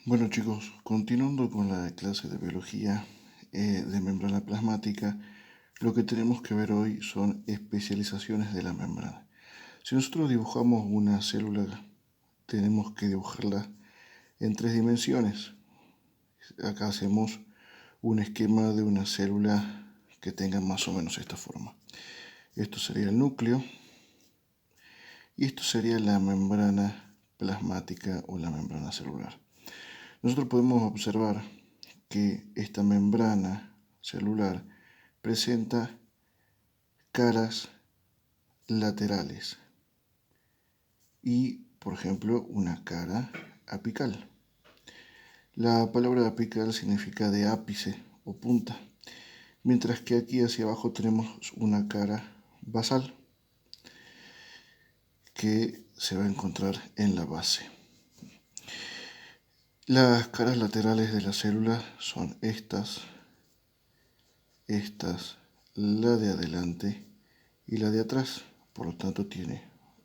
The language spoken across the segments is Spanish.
Bueno chicos, continuando con la clase de biología de membrana plasmática, lo que tenemos que ver hoy son especializaciones de la membrana. Si nosotros dibujamos una célula, tenemos que dibujarla en 3 dimensiones. Acá hacemos un esquema de una célula que tenga más o menos esta forma. Esto sería el núcleo y esto sería la membrana plasmática o la membrana celular. Nosotros podemos observar que esta membrana celular presenta caras laterales y, por ejemplo, una cara apical. La palabra apical significa de ápice o punta, mientras que aquí hacia abajo tenemos una cara basal que se va a encontrar en la base. Las caras laterales de la célula son estas, la de adelante y la de atrás. Por lo tanto tiene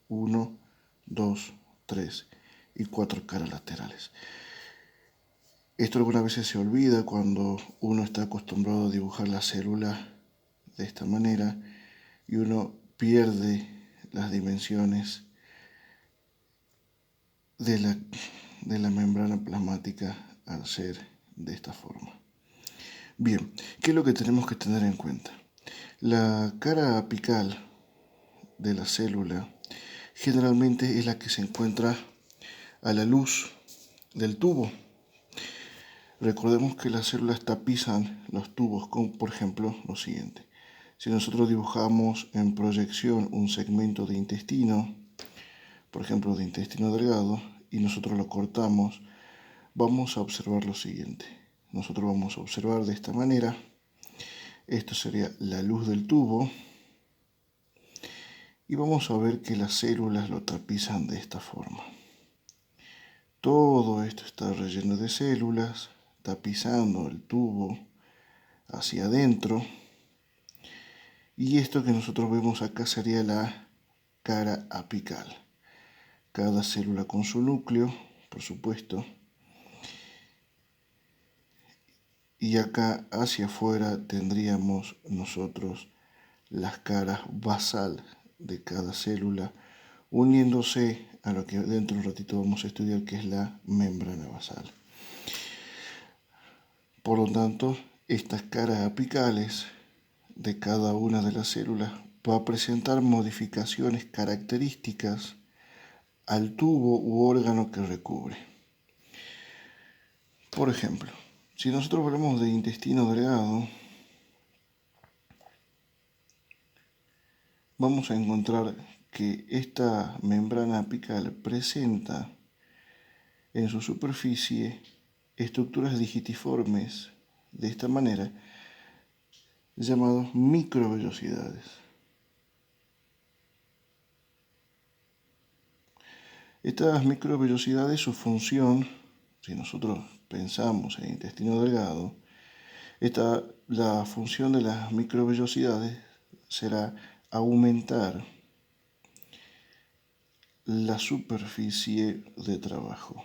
1, 2, 3 y 4 caras laterales. Esto algunas veces se olvida cuando uno está acostumbrado a dibujar la célula de esta manera y uno pierde las dimensiones de la membrana plasmática al ser de esta forma. Bien, ¿qué es lo que tenemos que tener en cuenta? La cara apical de la célula generalmente es la que se encuentra a la luz del tubo. Recordemos que las células tapizan los tubos con, por ejemplo, lo siguiente. Si nosotros dibujamos en proyección un segmento de intestino, por ejemplo de intestino delgado, y nosotros lo cortamos, vamos a observar lo siguiente. Nosotros vamos a observar de esta manera. Esto sería la luz del tubo. Y vamos a ver que las células lo tapizan de esta forma. Todo esto está relleno de células, tapizando el tubo hacia adentro. Y esto que nosotros vemos acá sería la cara apical. Cada célula con su núcleo, por supuesto. Y acá hacia afuera tendríamos nosotros las caras basal de cada célula, uniéndose a lo que dentro de un ratito vamos a estudiar, que es la membrana basal. Por lo tanto, estas caras apicales de cada una de las células va a presentar modificaciones características al tubo u órgano que recubre. Por ejemplo, si nosotros hablamos de intestino delgado, vamos a encontrar que esta membrana apical presenta en su superficie estructuras digitiformes de esta manera, llamadas microvellosidades. Estas microvellosidades, su función, si nosotros pensamos en intestino delgado, la función de las microvellosidades será aumentar la superficie de trabajo.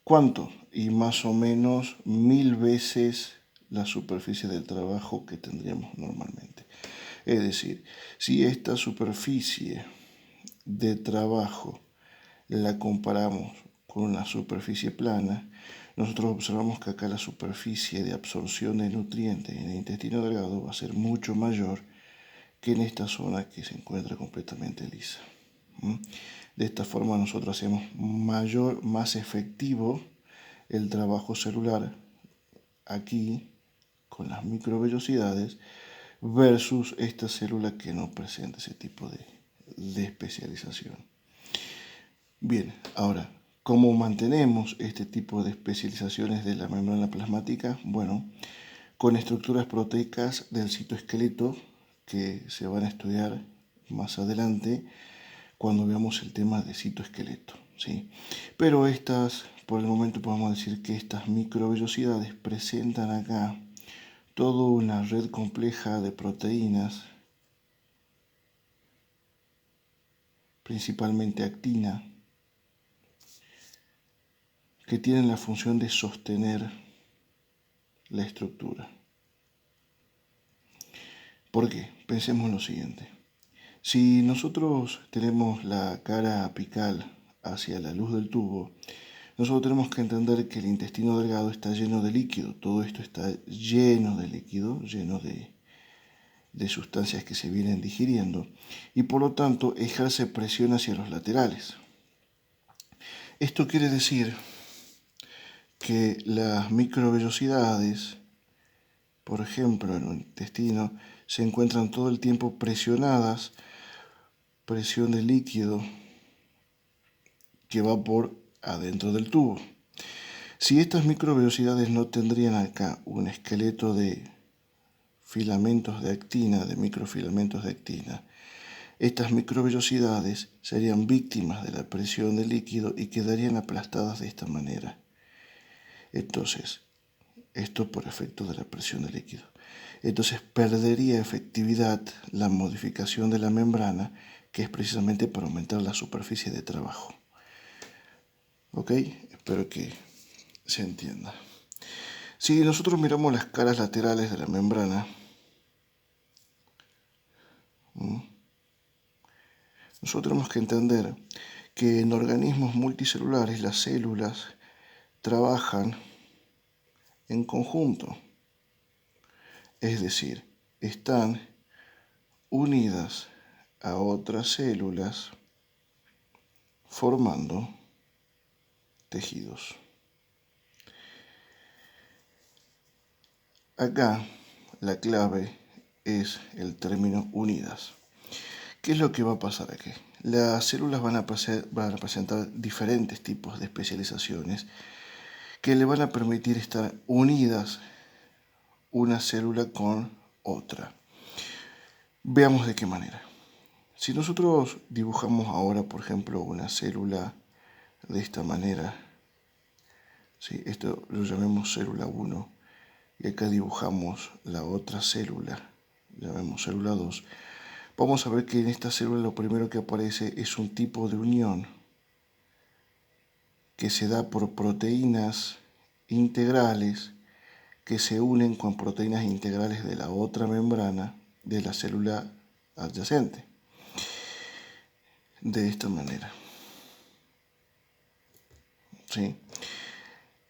¿Cuánto? Y más o menos 1000 veces la superficie de trabajo que tendríamos normalmente. Es decir, si esta superficie de trabajo la comparamos con una superficie plana, nosotros observamos que acá la superficie de absorción de nutrientes en el intestino delgado va a ser mucho mayor que en esta zona que se encuentra completamente lisa. De esta forma nosotros hacemos más efectivo el trabajo celular aquí con las microvellosidades versus esta célula que no presenta ese tipo de especialización. Bien, ahora, ¿cómo mantenemos este tipo de especializaciones de la membrana plasmática? Bueno, con estructuras proteicas del citoesqueleto que se van a estudiar más adelante cuando veamos el tema de citoesqueleto, ¿sí? Pero por el momento podemos decir que estas microvellosidades presentan acá toda una red compleja de proteínas, principalmente actina, que tienen la función de sostener la estructura. ¿Por qué? Pensemos lo siguiente. Si nosotros tenemos la cara apical hacia la luz del tubo, nosotros tenemos que entender que el intestino delgado está lleno de líquido. Todo esto está lleno de líquido, lleno de sustancias que se vienen digiriendo y por lo tanto ejerce presión hacia los laterales. Esto quiere decir que las microvellosidades, por ejemplo en el intestino, se encuentran todo el tiempo presionadas, presión de líquido que va por adentro del tubo. Si estas microvellosidades no tendrían acá un esqueleto de filamentos de actina, de microfilamentos de actina, estas microvellosidades serían víctimas de la presión del líquido y quedarían aplastadas de esta manera. Entonces, esto por efecto de la presión del líquido. Entonces perdería efectividad la modificación de la membrana, que es precisamente para aumentar la superficie de trabajo. ¿Ok? Espero que se entienda. Si nosotros miramos las caras laterales de la membrana, nosotros tenemos que entender que en organismos multicelulares las células trabajan en conjunto, es decir, están unidas a otras células formando tejidos. Acá la clave es el término unidas. ¿Qué es lo que va a pasar aquí? Las células van a presentar diferentes tipos de especializaciones que le van a permitir estar unidas una célula con otra. Veamos de qué manera. Si nosotros dibujamos ahora, por ejemplo, una célula de esta manera, ¿sí? Esto lo llamemos célula 1, y acá dibujamos la otra célula, llamemos célula 2, vamos a ver que en esta célula lo primero que aparece es un tipo de unión que se da por proteínas integrales que se unen con proteínas integrales de la otra membrana de la célula adyacente. De esta manera. ¿Sí?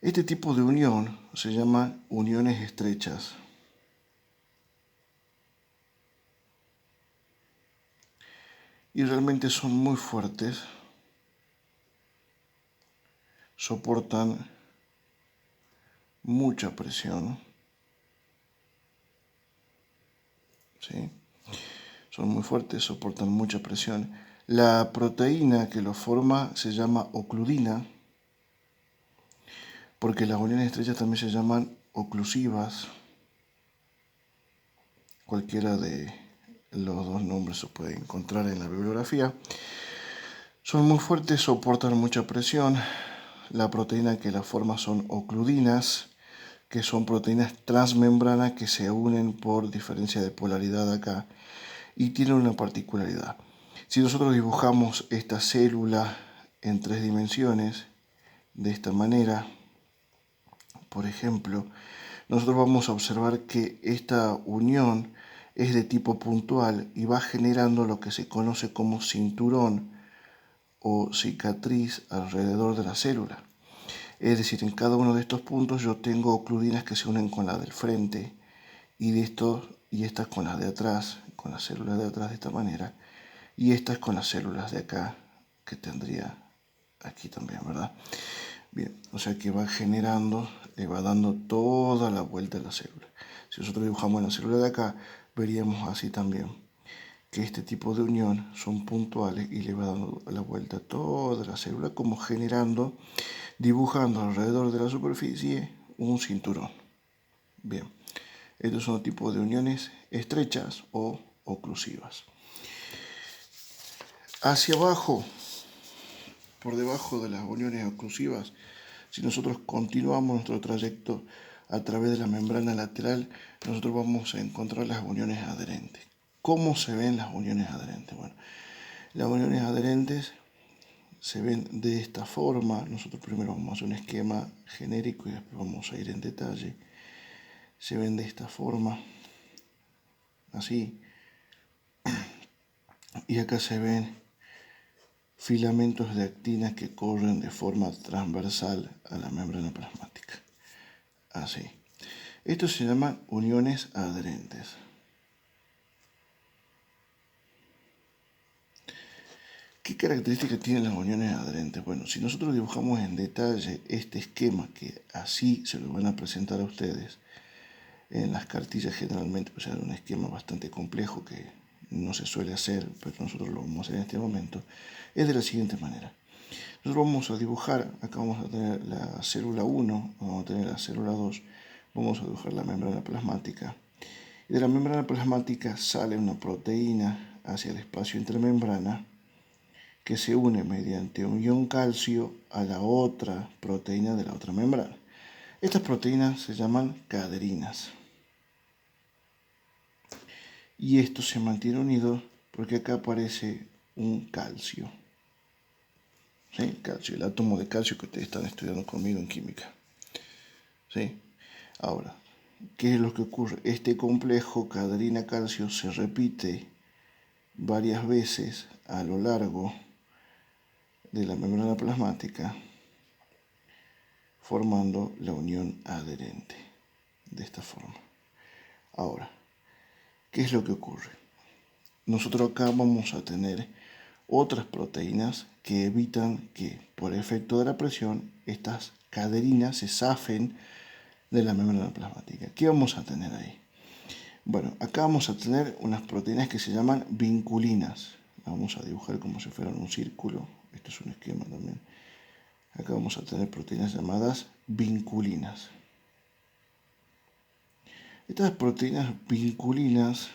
Este tipo de unión se llama uniones estrechas. Y realmente son muy fuertes, soportan mucha presión, ¿sí? Son muy fuertes, soportan mucha presión. La proteína que lo forma se llama ocludina, porque las uniones estrechas también se llaman oclusivas. Cualquiera de los dos nombres se puede encontrar en la bibliografía. Son muy fuertes, soportan mucha presión. La proteína que la forma son ocludinas, que son proteínas transmembranas que se unen por diferencia de polaridad acá y tienen una particularidad. Si nosotros dibujamos esta célula en 3 dimensiones de esta manera, por ejemplo, nosotros vamos a observar que esta unión es de tipo puntual y va generando lo que se conoce como cinturón o cicatriz alrededor de la célula. Es decir, en cada uno de estos puntos yo tengo ocludinas que se unen con la del frente y estas con las de atrás, con las células de atrás de esta manera, y estas con las células de acá que tendría aquí también, ¿verdad? Bien, o sea que va generando, le va dando toda la vuelta a la célula. Si nosotros dibujamos la célula de acá, veríamos así también que este tipo de unión son puntuales y le va dando la vuelta a toda la célula, como generando, dibujando alrededor de la superficie un cinturón. Bien, estos son tipos de uniones estrechas o oclusivas. Hacia abajo, por debajo de las uniones oclusivas, si nosotros continuamos nuestro trayecto a través de la membrana lateral, nosotros vamos a encontrar las uniones adherentes. ¿Cómo se ven las uniones adherentes? Bueno, las uniones adherentes se ven de esta forma. Nosotros primero vamos a hacer un esquema genérico y después vamos a ir en detalle. Se ven de esta forma, así. Y acá se ven filamentos de actina que corren de forma transversal a la membrana plasmática, así. Estos se llaman uniones adherentes. ¿Qué características tienen las uniones adherentes? Bueno, si nosotros dibujamos en detalle este esquema, que así se lo van a presentar a ustedes en las cartillas generalmente, pues es un esquema bastante complejo que no se suele hacer, pero nosotros lo vamos a hacer en este momento, es de la siguiente manera. Nosotros vamos a dibujar, acá vamos a tener la célula 1, vamos a tener la célula 2, vamos a dibujar la membrana plasmática. Y de la membrana plasmática sale una proteína hacia el espacio intermembrana que se une mediante un ion calcio a la otra proteína de la otra membrana. Estas proteínas se llaman caderinas. Y esto se mantiene unido porque acá aparece un calcio. ¿Sí? Calcio, el átomo de calcio que ustedes están estudiando conmigo en química. ¿Sí? Ahora, ¿qué es lo que ocurre? Este complejo caderina-calcio se repite varias veces a lo largo de la membrana plasmática, formando la unión adherente, de esta forma. Ahora, ¿qué es lo que ocurre? Nosotros acá vamos a tener otras proteínas que evitan que, por efecto de la presión, estas caderinas se zafen de la membrana plasmática. ¿Qué vamos a tener ahí? Bueno, acá vamos a tener unas proteínas que se llaman vinculinas. Vamos a dibujar como si fueran un círculo. Esto es un esquema también. Acá vamos a tener proteínas llamadas vinculinas. Estas proteínas vinculinas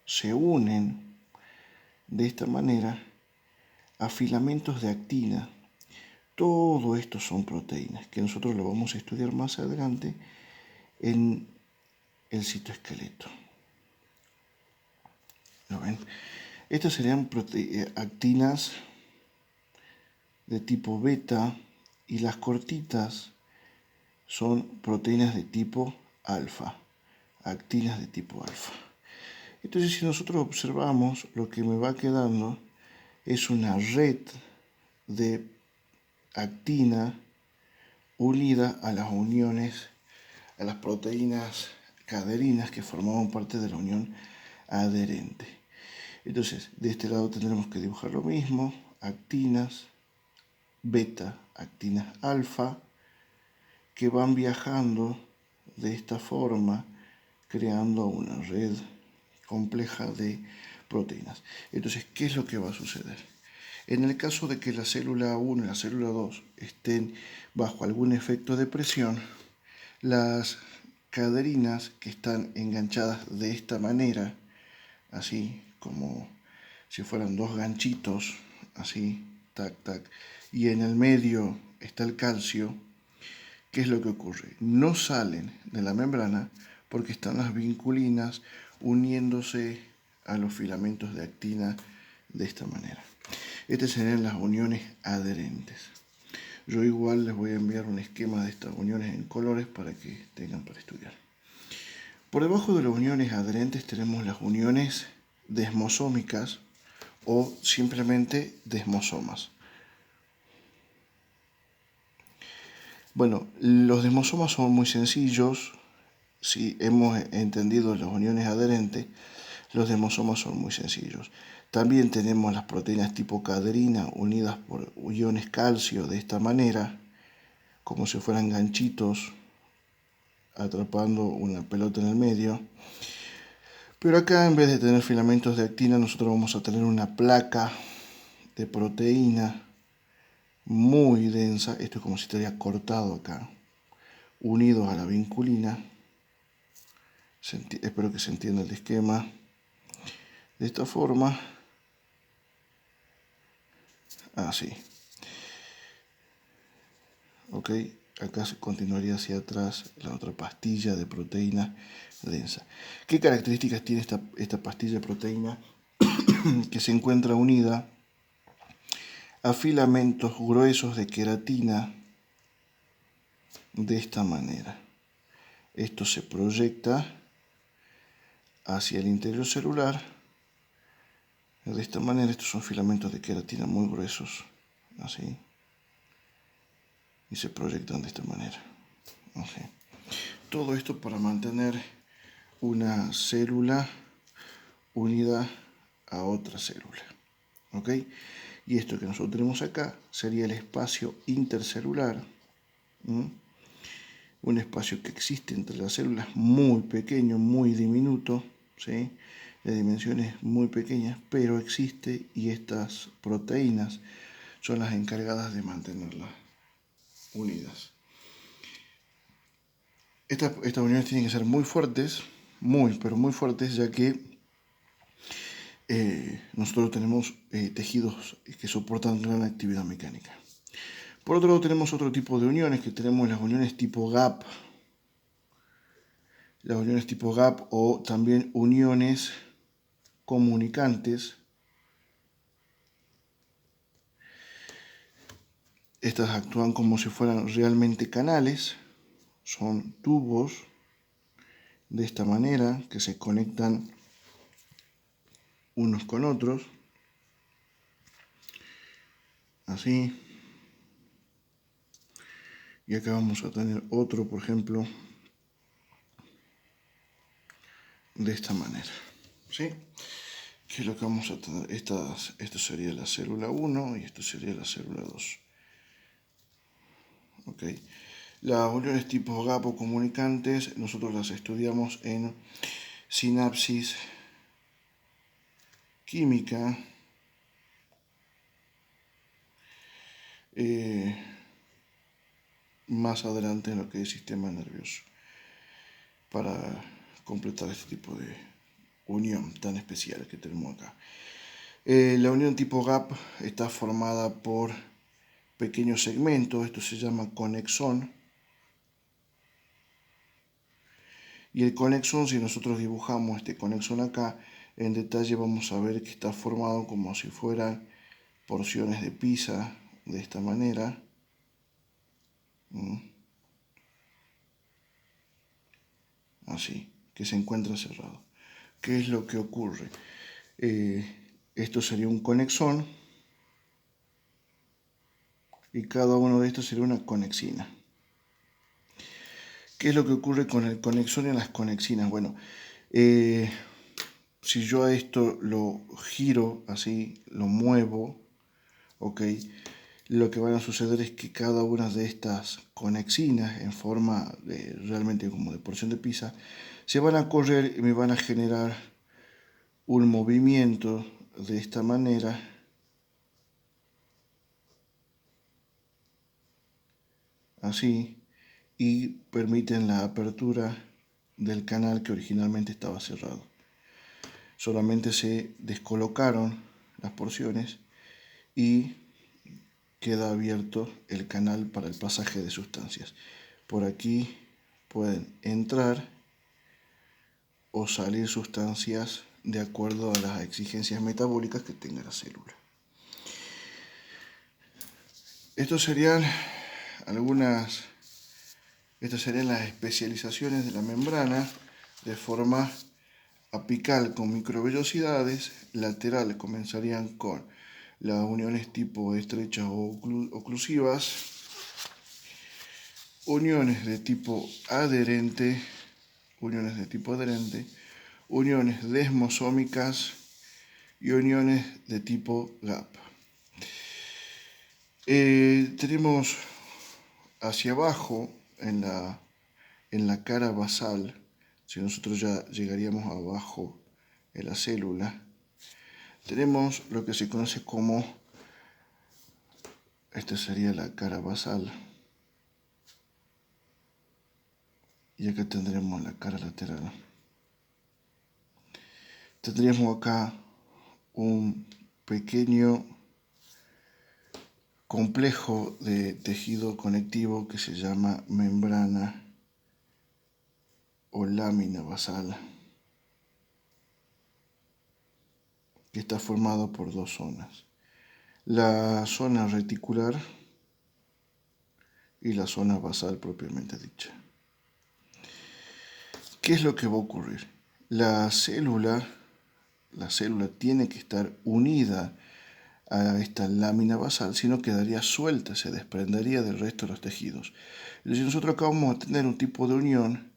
se unen de esta manera a filamentos de actina. Todo esto son proteínas que nosotros lo vamos a estudiar más adelante en el citoesqueleto. ¿Lo ven? Estas serían actinas de tipo beta y las cortitas son proteínas de tipo alfa, actinas de tipo alfa. Entonces, si nosotros observamos, lo que me va quedando es una red de actina unida a las uniones, a las proteínas caderinas que formaban parte de la unión adherente. Entonces, de este lado tendremos que dibujar lo mismo, actinas, beta, actinas alfa, que van viajando de esta forma, creando una red compleja de proteínas. Entonces, ¿qué es lo que va a suceder? En el caso de que la célula 1 y la célula 2 estén bajo algún efecto de presión, las caderinas que están enganchadas de esta manera, así como si fueran dos ganchitos, así, tac, tac, y en el medio está el calcio, ¿qué es lo que ocurre? No salen de la membrana porque están las vinculinas uniéndose a los filamentos de actina de esta manera. Estas serían las uniones adherentes. Yo igual les voy a enviar un esquema de estas uniones en colores para que tengan para estudiar. Por debajo de las uniones adherentes tenemos las uniones desmosómicas o simplemente desmosomas. Bueno, los desmosomas son muy sencillos. Si hemos entendido las uniones adherentes, los desmosomas son muy sencillos. También tenemos las proteínas tipo caderina unidas por iones calcio de esta manera, como si fueran ganchitos atrapando una pelota en el medio. Pero acá, en vez de tener filamentos de actina, nosotros vamos a tener una placa de proteína muy densa. Esto es como si estaría cortado acá, unidos a la vinculina. Espero que se entienda el esquema. De esta forma, así. Ok, acá se continuaría hacia atrás la otra pastilla de proteína densa. ¿Qué características tiene esta pastilla de proteína que se encuentra unida a filamentos gruesos de queratina de esta manera. Esto se proyecta hacia el interior celular de esta manera. Estos son filamentos de queratina muy gruesos, así, y se proyectan de esta manera, así. Todo esto para mantener una célula unida a otra célula, ¿ok? Y esto que nosotros tenemos acá sería el espacio intercelular, un espacio que existe entre las células muy pequeño, muy diminuto, ¿sí? De dimensiones muy pequeñas, pero existe, y estas proteínas son las encargadas de mantenerlas unidas. Estas uniones tienen que ser muy fuertes, pero muy fuertes, ya que nosotros tenemos tejidos que soportan gran actividad mecánica. Por otro lado, tenemos otro tipo de uniones, que tenemos las uniones tipo gap. Las uniones tipo gap, o también uniones comunicantes. Estas actúan como si fueran realmente canales. Son tubos de esta manera que se conectan unos con otros. Así. Y acá vamos a tener otro, por ejemplo, de esta manera, ¿sí? ¿Qué es lo que vamos a tener? Esto sería la célula 1 y esto sería la célula 2. ¿Ok? Las uniones tipo gap o comunicantes nosotros las estudiamos en sinapsis química, más adelante en lo que es sistema nervioso, para completar este tipo de unión tan especial que tenemos acá. La unión tipo gap está formada por pequeños segmentos, esto se llama conexón. Y el conexón, si nosotros dibujamos este conexón acá, en detalle vamos a ver que está formado como si fueran porciones de pizza, de esta manera. Así, que se encuentra cerrado. ¿Qué es lo que ocurre? Esto sería un conexón y cada uno de estos sería una conexina. ¿Qué es lo que ocurre con el conexón y las conexinas? Bueno, si yo a esto lo giro así, lo muevo, ¿ok? Lo que van a suceder es que cada una de estas conexinas, en forma de, realmente como de porción de pizza, se van a correr y me van a generar un movimiento de esta manera, así, y permiten la apertura del canal que originalmente estaba cerrado. Solamente se descolocaron las porciones y queda abierto el canal para el pasaje de sustancias. Por aquí pueden entrar o salir sustancias de acuerdo a las exigencias metabólicas que tenga la célula. Estas serían las especializaciones de la membrana, de forma apical con microvellosidades, lateral comenzarían con las uniones tipo estrechas o oclusivas, uniones de tipo adherente, uniones desmosómicas y uniones de tipo gap. Tenemos hacia abajo en la cara basal, si nosotros ya llegaríamos abajo en la célula, tenemos lo que se conoce como, esta sería la cara basal, y acá tendremos la cara lateral. Tendríamos acá un pequeño complejo de tejido conectivo que se llama membrana o lámina basal, que está formado por dos zonas. la zona reticular y la zona basal propiamente dicha. ¿Qué es lo que va a ocurrir? La célula tiene que estar unida a esta lámina basal, si no quedaría suelta, se desprendería del resto de los tejidos. Entonces nosotros acá vamos a tener un tipo de unión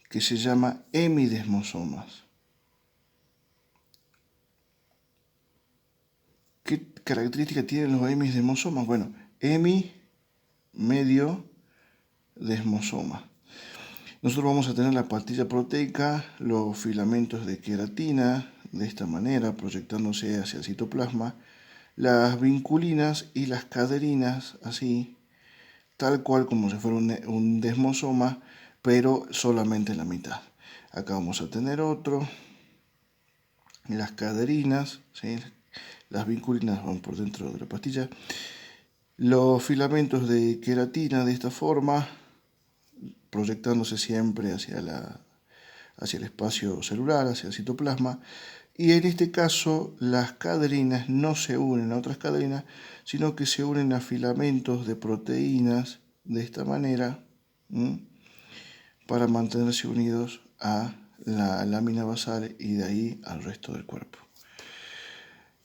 que se llama hemidesmosomas. ¿Qué características tienen los hemidesmosomas? Bueno, hemi, medio, desmosoma. Nosotros vamos a tener la pastilla proteica, los filamentos de queratina, de esta manera, proyectándose hacia el citoplasma, las vinculinas y las caderinas, así, tal cual como si fuera un desmosoma, pero solamente la mitad. Acá vamos a tener otro, las caderinas, ¿sí? Las vinculinas van por dentro de la pastilla. Los filamentos de queratina de esta forma, proyectándose siempre hacia el espacio celular, hacia el citoplasma. Y en este caso las caderinas no se unen a otras caderinas, sino que se unen a filamentos de proteínas de esta manera, para mantenerse unidos a la lámina basal y de ahí al resto del cuerpo.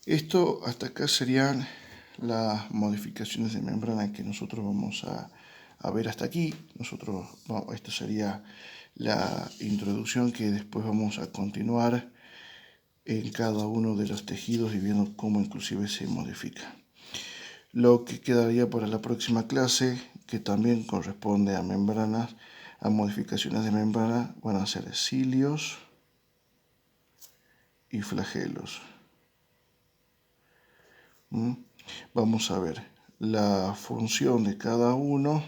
Esto hasta acá serían las modificaciones de membrana que nosotros vamos a ver hasta aquí. Esto sería la introducción que después vamos a continuar en cada uno de los tejidos y viendo cómo inclusive se modifica. Lo que quedaría para la próxima clase, que también corresponde a membranas, a modificaciones de membrana, van a ser cilios y flagelos. Vamos a ver la función de cada uno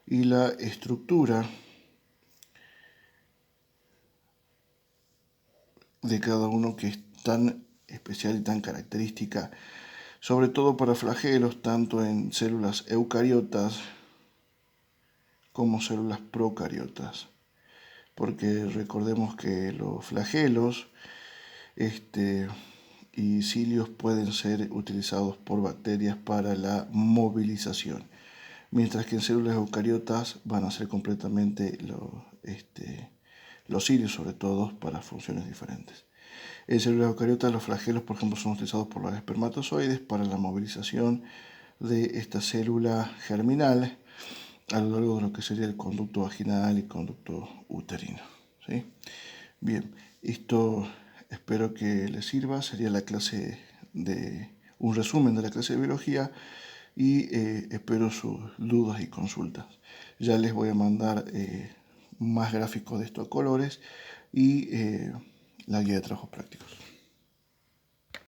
y la estructura de cada uno, que es tan especial y tan característica, sobre todo para flagelos, tanto en células eucariotas como células procariotas. Porque recordemos que los flagelos y cilios pueden ser utilizados por bacterias para la movilización, mientras que en células eucariotas van a ser completamente los cilios, sobre todo, para funciones diferentes. En células eucariotas los flagelos, por ejemplo, son utilizados por los espermatozoides para la movilización de esta célula germinal a lo largo de lo que sería el conducto vaginal y conducto uterino, ¿sí? Bien, esto espero que les sirva. Sería un resumen de la clase de biología y espero sus dudas y consultas. Ya les voy a mandar más gráficos de estos colores y la guía de trabajos prácticos.